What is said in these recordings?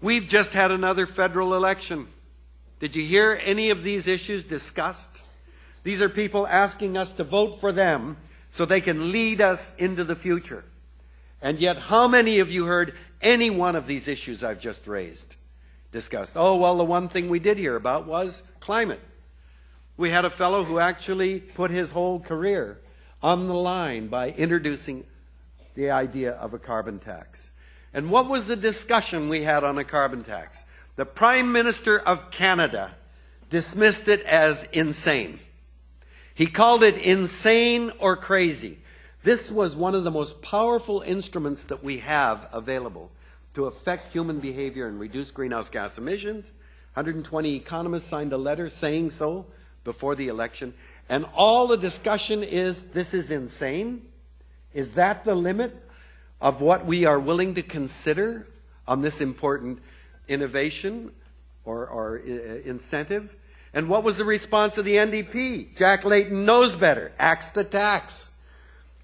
We've just had another federal election. Did you hear any of these issues discussed? These are people asking us to vote for them so they can lead us into the future. And yet, how many of you heard any one of these issues I've just raised discussed? Oh, well, the one thing we did hear about was climate. We had a fellow who actually put his whole career on the line by introducing the idea of a carbon tax. And what was the discussion we had on a carbon tax? The Prime Minister of Canada dismissed it as insane. He called it insane or crazy. This was one of the most powerful instruments that we have available to affect human behavior and reduce greenhouse gas emissions. 120 economists signed a letter saying so before the election. And all the discussion is, this is insane? Is that the limit of what we are willing to consider on this important innovation or incentive? And what was the response of the NDP? Jack Layton knows better. Axe the tax.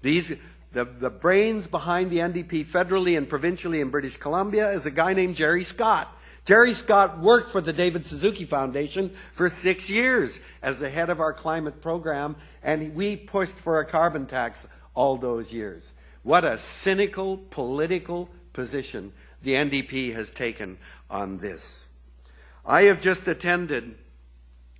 The brains behind the NDP federally and provincially in British Columbia is a guy named Jerry Scott. Jerry Scott worked for the David Suzuki Foundation for 6 years as the head of our climate program, and we pushed for a carbon tax all those years. What a cynical political position the NDP has taken on this. I have just attended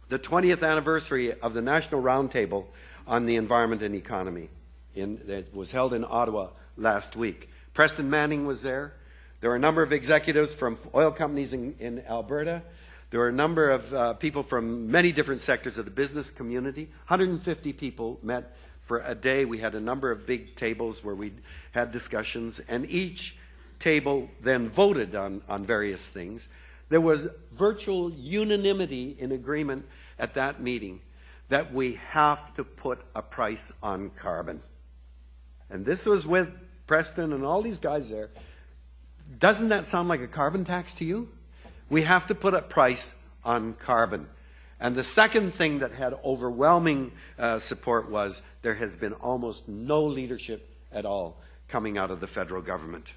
the 20th anniversary of the National Roundtable on the Environment and Economy. It was held in Ottawa last week. Preston Manning was there. There were a number of executives from oil companies in Alberta. There were a number of people from many different sectors of the business community. 150 people met for a day. We had a number of big tables where we had discussions, and each table then voted on various things. There was virtual unanimity in agreement at that meeting that we have to put a price on carbon. And this was with Preston and all these guys there. Doesn't that sound like a carbon tax to you? We have to put a price on carbon. And the second thing that had overwhelming support was there has been almost no leadership at all coming out of the federal government.